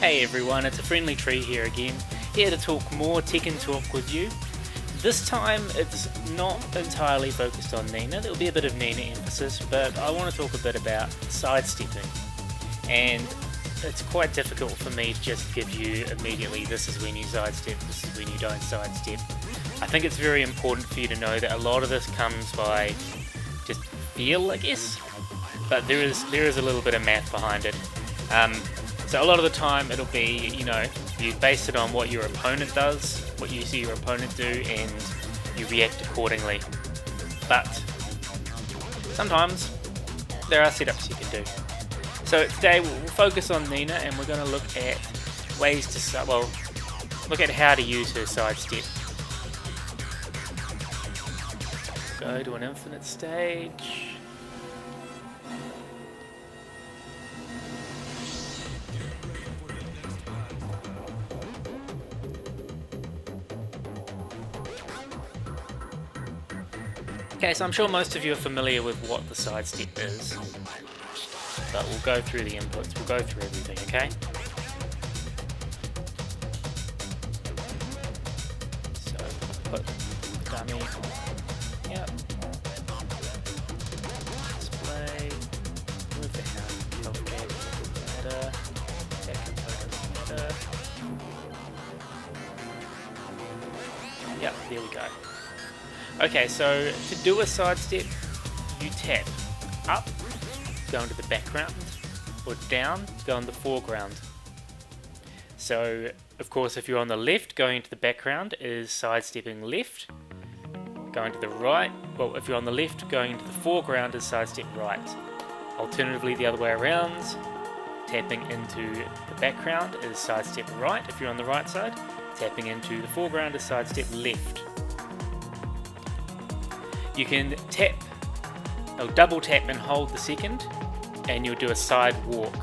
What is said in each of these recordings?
Hey everyone, it's a friendly tree here again, here to talk more Tekken talk with you. This time it's not entirely focused on Nina, there'll be a bit of Nina emphasis, but I want to talk a bit about sidestepping. And it's quite difficult for me to just give you immediately, this is when you sidestep, this is when you don't sidestep. I think it's very important for you to know that a lot of this comes by just feel, I guess, but there is a little bit of math behind it. So a lot of the time it'll be, you base it on what your opponent does, what you see your opponent do, and you react accordingly. But sometimes there are setups you can do. So today we'll focus on Nina, and we're going to look at ways to, look at how to use her sidestep. Go to an infinite stage. Okay, so I'm sure most of you are familiar with what the sidestep is, but we'll go through the inputs, we'll go through everything, okay? So, put dummy, yep, display, move the hand, object, matter, attack component, matter. Yep, there we go. Okay, so to do a sidestep, you tap up, go into the background, or down, go in the foreground. So, of course, if you're on the left, going into the background is sidestepping left. Going to the right, well, if you're on the left, going into the foreground is sidestep right. Alternatively, the other way around, tapping into the background is sidestep right if you're on the right side. Tapping into the foreground is sidestep left. You can tap, or double tap and hold the second, and you'll do a side walk.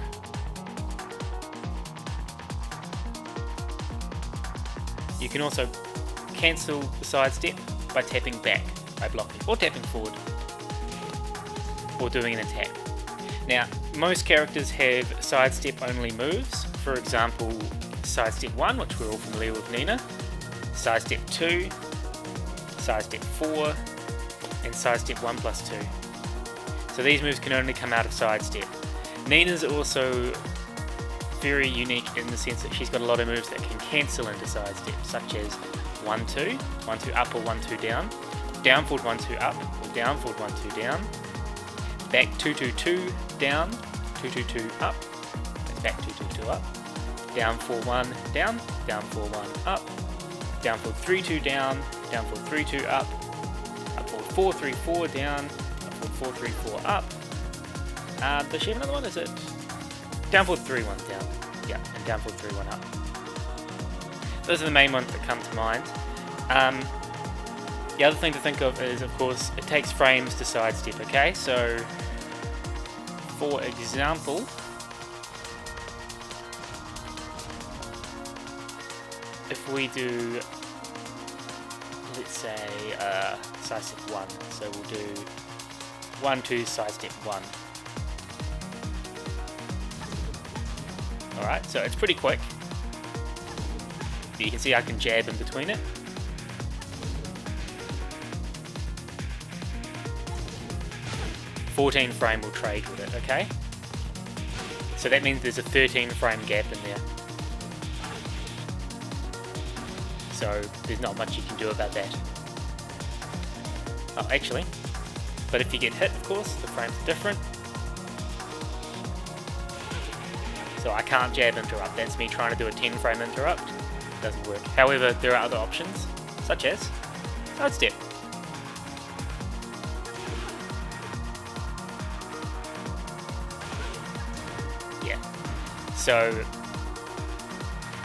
You can also cancel the sidestep by tapping back, by blocking, or tapping forward, or doing an attack. Now, most characters have sidestep only moves. For example, sidestep 1, which we're all familiar with Nina, sidestep 2, sidestep 4, and sidestep 1+2. So these moves can only come out of sidestep. Nina's also very unique in the sense that she's got a lot of moves that can cancel into sidestep, such as 1-2, 1-2 up or 1-2 down, down forward 1-2 up or down forward 1-2 down, back 2-2-2 down, 2-2-2 up, and back 2-2-2 up, down 4-1 down, down 4-1 up, down forward 3-2 down, down forward 3-2 up, up forward 4-3-4 down, up forward 4-3-4 up. Does she have another one? Is it down forward 3-1 down? Yeah, and down forward 3-1 up. Those are the main ones that come to mind. The other thing to think of is, of course, it takes frames to sidestep, okay? So, for example, if we do, let's say, sidestep 1, so we'll do 1-2 sidestep 1. Alright, so it's pretty quick. You can see I can jab in between it. "14 frame will trade with it, okay? So that means there's a 13 frame gap in there. So there's not much you can do about that. Oh, actually, but if you get hit, of course, the frames are different. So I can't jab interrupt, that's me trying to do a 10 frame interrupt. Doesn't work. However, there are other options, such as sidestep. Yeah. So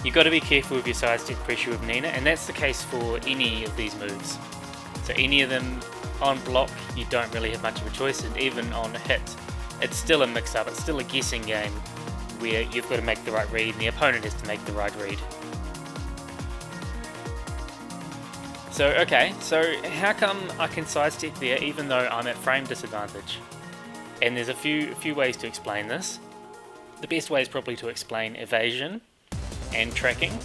you've got to be careful with your sidestep pressure with Nina, and that's the case for any of these moves. So any of them on block, you don't really have much of a choice, and even on hit, it's still a mix-up, it's still a guessing game where you've got to make the right read, and the opponent has to make the right read. So, okay, so how come I can sidestep there even though I'm at frame disadvantage? And there's a few ways to explain this. The best way is probably to explain evasion, and tracking.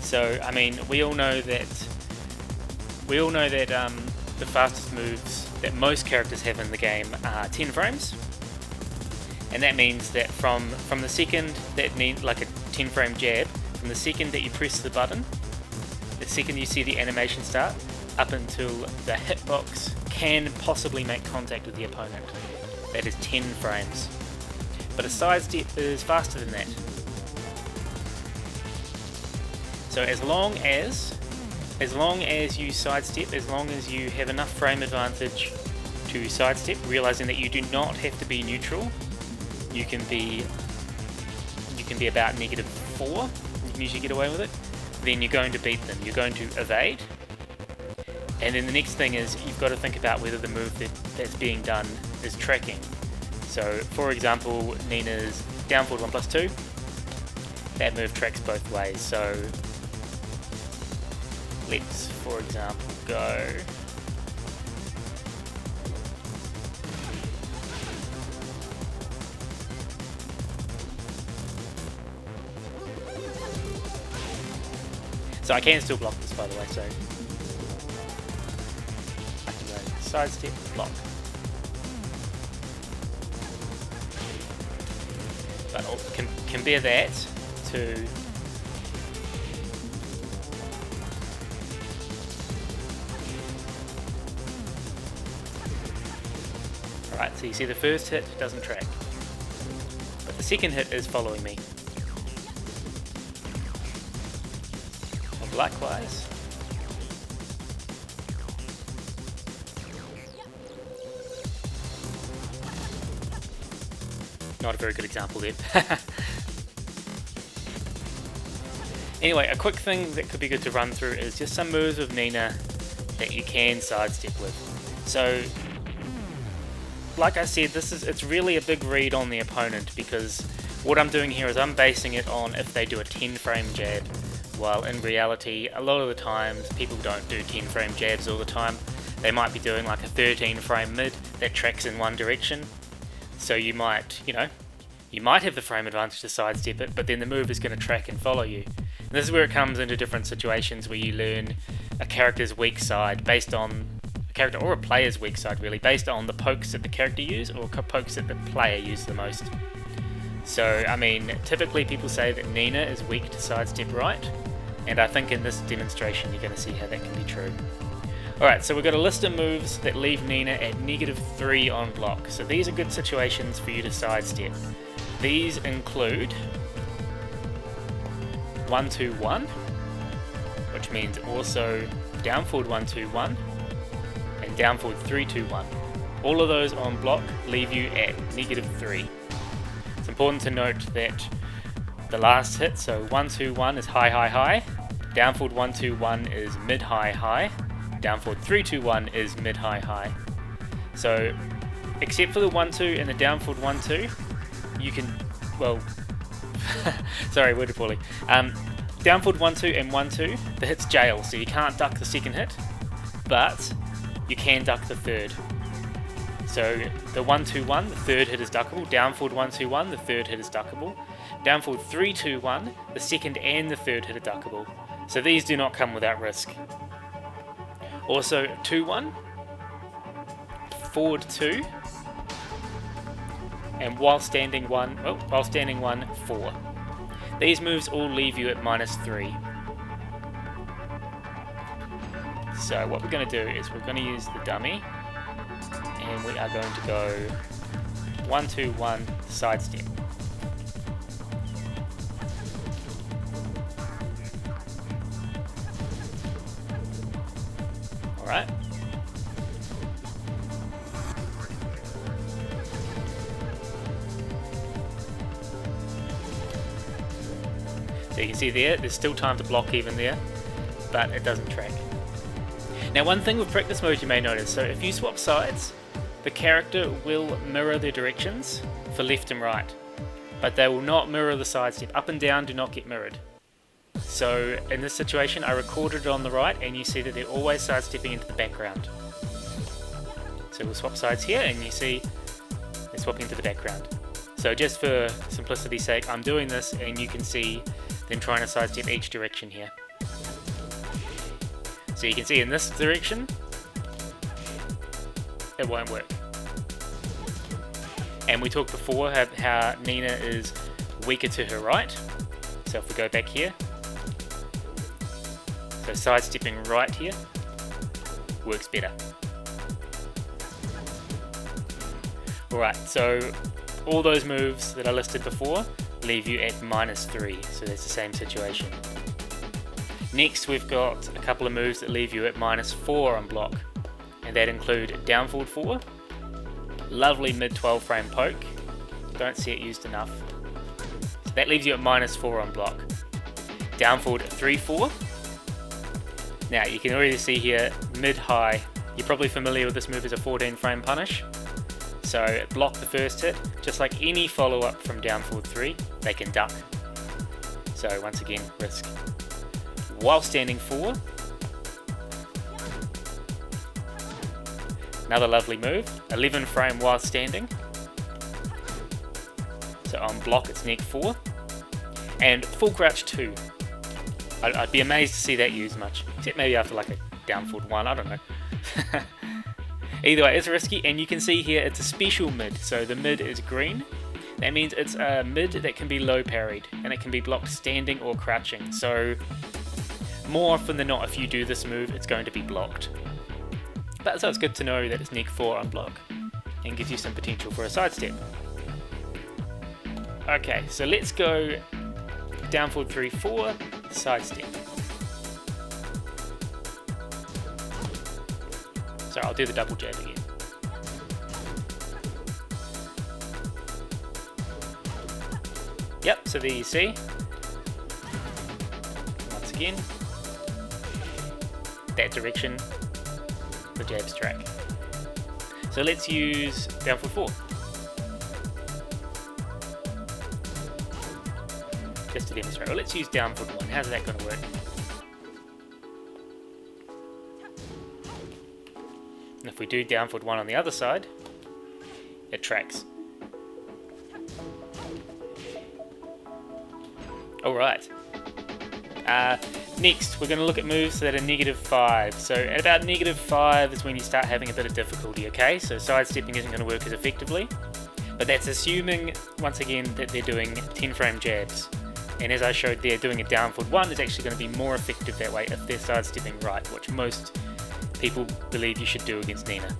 So I mean, we all know that the fastest moves that most characters have in the game are 10 frames, and that means that from the second that like a 10 frame jab, from the second that you press the button, the second you see the animation start, up until the hitbox can possibly make contact with the opponent. That is 10 frames. But a sidestep is faster than that. So as long as you sidestep, as long as you have enough frame advantage to sidestep, realizing that you do not have to be neutral, you can be about -4, you can usually get away with it, then you're going to beat them. You're going to evade, and then the next thing is you've got to think about whether the move that's being done is tracking. So for example, Nina's down forward 1+2, that move tracks both ways. So let's, for example, go so I can still block this, by the way, so I can go sidestep, block. But I'll compare that to Alright, so you see the first hit doesn't track, but the second hit is following me. And likewise, not a very good example there. Anyway, a quick thing that could be good to run through is just some moves with Nina that you can sidestep with. So like I said, it's really a big read on the opponent, because what I'm doing here is I'm basing it on if they do a 10 frame jab, while in reality a lot of the times people don't do 10 frame jabs all the time. They might be doing like a 13 frame mid that tracks in one direction, so you might have the frame advantage to sidestep it, but then the move is going to track and follow you. And this is where it comes into different situations where you learn a character's weak side based on character, or a player's weak side really, based on the pokes that the character use or pokes that the player use the most. So I mean, typically people say that Nina is weak to sidestep right, and I think in this demonstration you're going to see how that can be true. Alright, so we've got a list of moves that leave Nina at -3 on block, so these are good situations for you to sidestep. These include 1-2-1, which means also down forward 1-2-1, and down forward 3-2-1. All of those on block leave you at -3. It's important to note that the last hit, so 1-2-1 is high, high, high, down forward 1-2-1 is mid, high, high, down forward 3-2-1 is mid, high, high. So except for the 1-2 and the down forward 1-2, you can, well, sorry, worded poorly. Down forward 1-2 and 1-2, the hit's jail, so you can't duck the second hit, but you can duck the third. So the 1-2-1, the third hit is duckable. Down forward 1-2-1, the third hit is duckable. Down forward 3-2-1, the second and the third hit are duckable. So these do not come without risk. Also 2-1, forward 2, and while standing 1, 4. These moves all leave you at -3. So what we're going to do is we're going to use the dummy, and we are going to go 1-2-1 sidestep. Alright. So you can see there's still time to block even there, but it doesn't track. Now one thing with practice mode you may notice, so if you swap sides, the character will mirror their directions for left and right, but they will not mirror the sidestep. Up and down do not get mirrored. So in this situation I recorded it on the right, and you see that they're always sidestepping into the background. So we'll swap sides here, and you see they're swapping into the background. So just for simplicity's sake, I'm doing this, and you can see than trying to sidestep each direction here. So you can see in this direction, it won't work. And we talked before how Nina is weaker to her right. So if we go back here, so sidestepping right here works better. Alright, so all those moves that I listed before leave you at -3, so that's the same situation. Next we've got a couple of moves that leave you at -4 on block, and that include down forward 4, lovely mid 12 frame poke, don't see it used enough, so that leaves you at -4 on block. Down forward 3-4, now you can already see here mid high, you're probably familiar with this move as a 14 frame punish. So block the first hit, just like any follow up from down forward 3, they can duck. So once again, risk. While standing 4, another lovely move, 11 frame while standing. So on block it's neck 4, and full crouch 2. I'd be amazed to see that used much, except maybe after like a down forward 1, I don't know. Either way, it's risky, and you can see here it's a special mid, so the mid is green. That means it's a mid that can be low parried, and it can be blocked standing or crouching. So more often than not, if you do this move, it's going to be blocked. But so it's good to know that it's neck 4 on block, and gives you some potential for a sidestep. Okay, so let's go down forward 3-4, sidestep. So I'll do the double jab again. Yep, so there you see. Once again, that direction, the jabs track. So let's use down forward 4. Just to demonstrate. Well, let's use down forward 1. How's that going to work? And if we do down forward 1 on the other side, it tracks. Alright. Next, we're going to look at moves that are -5. So at about -5 is when you start having a bit of difficulty, okay? So sidestepping isn't going to work as effectively. But that's assuming, once again, that they're doing 10 frame jabs. And as I showed there, doing a down forward 1 is actually going to be more effective that way if they're sidestepping right, which most people believe you should do against Nina.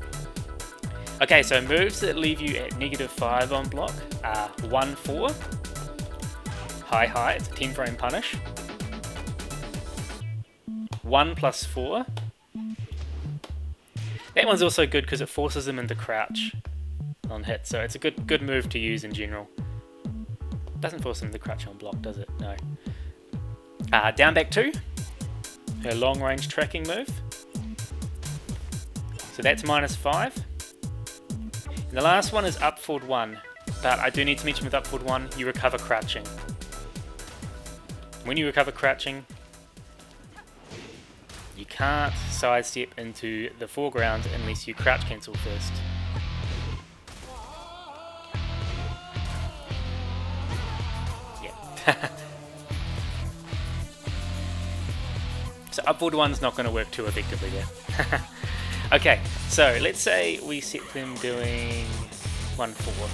Okay, so moves that leave you at -5 on block are 1-4, high, it's a 10 frame punish, 1+4, that one's also good because it forces them into crouch on hit, so it's a good move to use in general. Doesn't force them to crouch on block, does it? No. Down back 2, her long range tracking move. So that's -5. And the last one is up forward 1, but I do need to mention with up forward 1, you recover crouching. When you recover crouching, you can't sidestep into the foreground unless you crouch cancel first. Yeah. So up forward 1's not going to work too effectively there. Okay, so let's say we set them doing 1-4.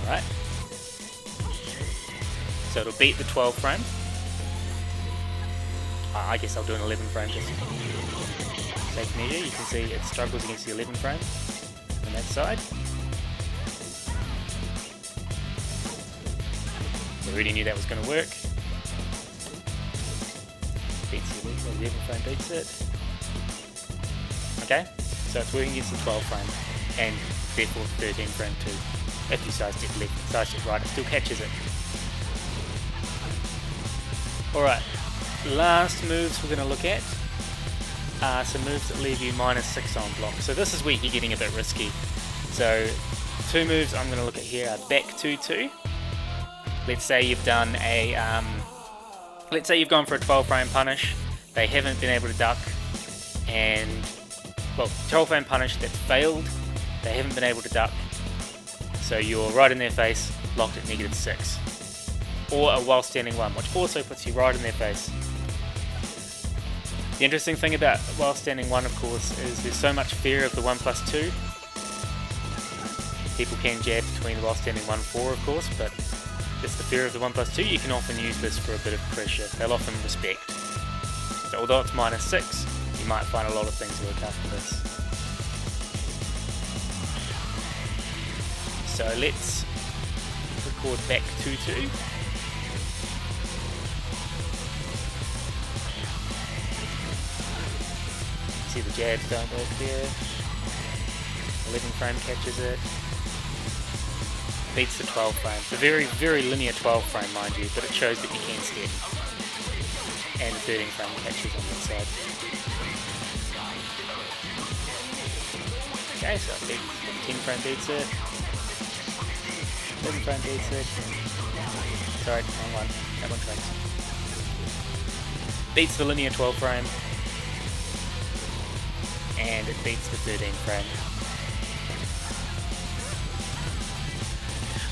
Alright. So it'll beat the 12 frame. I guess I'll do an 11 frame just safe measure. You can see it struggles against the 11 frame on that side. We already knew that was going to work. Beats the 11 frame, beats it. Okay, so it's working against the 12 frame, and therefore 13 frame too. If you sidestep left, sidestep right, it still catches it. Alright, last moves we're going to look at are some moves that leave you -6 on block. So this is where you're getting a bit risky. So two moves I'm going to look at here are back 2-2. Let's say you've done a, let's say you've gone for a 12 frame punish, they haven't been able to duck, and well, 12 frame punish that's failed, they haven't been able to duck, so you're right in their face, locked at -6. Or a while standing 1, which also puts you right in their face. The interesting thing about while standing 1, of course, is there's so much fear of the 1+2. People can jab between the while standing 1-4, of course, but just the fear of the 1+2, you can often use this for a bit of pressure. They'll often respect. So although it's -6, you might find a lot of things work after this. So let's record back 2-2. See the jabs don't work there. 11 frame catches it. Beats the 12 frame. It's a very, very linear 12 frame, mind you, but it shows that you can step. And the 13 frame catches on the side. Okay, so it beats, 10 frame beats it. 11 frame beats it. Sorry, wrong one. That one tracks. Beats the linear 12 frame. And it beats the 13 frame.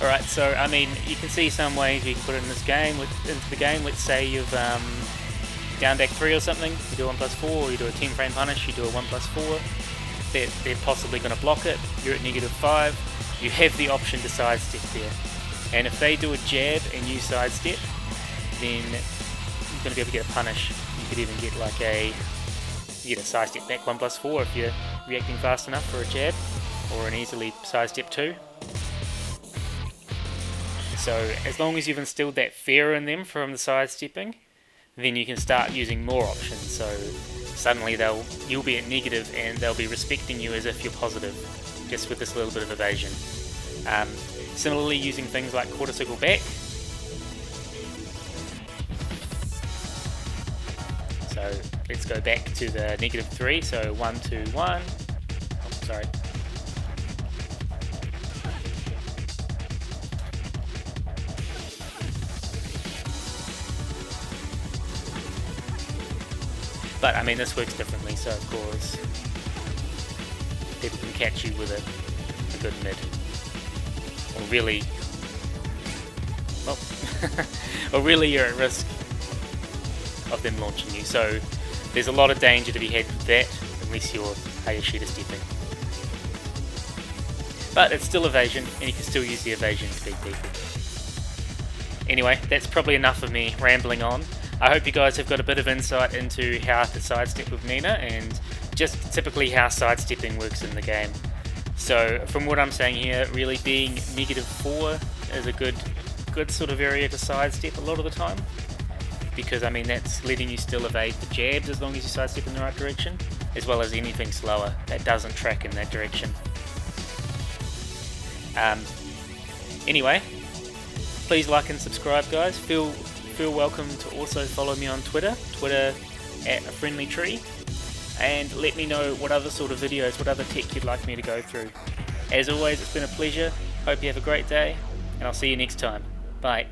Alright, so I mean, you can see some ways you can put it in this game, into the game. Let's say you've down back 3 or something, you do a 1+4, or you do a 10 frame punish, you do a 1+4. They're possibly going to block it, you're at -5, you have the option to sidestep there. And if they do a jab and you sidestep, then you're going to be able to get a punish. You could even get like you get a sidestep back 1+4 if you're reacting fast enough for a jab, or an easily sidestep 2. So as long as you've instilled that fear in them from the sidestepping, then you can start using more options. So suddenly you'll be at negative and they'll be respecting you as if you're positive, just with this little bit of evasion. Similarly, using things like quarter circle back. So let's go back to the -3, so 1, 2, 1. Oh, sorry. But I mean, this works differently, so of course people can catch you with a good mid, or really, well, or really you're at risk of them launching you. So there's a lot of danger to be had with that, unless you're sidestepping. But it's still evasion, and you can still use the evasion to beat people. Anyway, that's probably enough of me rambling on. I hope you guys have got a bit of insight into how to sidestep with Nina, and just typically how sidestepping works in the game. So from what I'm saying here, really being -4 is a good sort of area to sidestep a lot of the time, because I mean that's letting you still evade the jabs as long as you sidestep in the right direction, as well as anything slower that doesn't track in that direction. Anyway, please like and subscribe, guys. Feel welcome to also follow me on Twitter @AfriendlyTree, and let me know what other sort of videos, what other tech you'd like me to go through. As always, it's been a pleasure. Hope you have a great day, and I'll see you next time. Bye.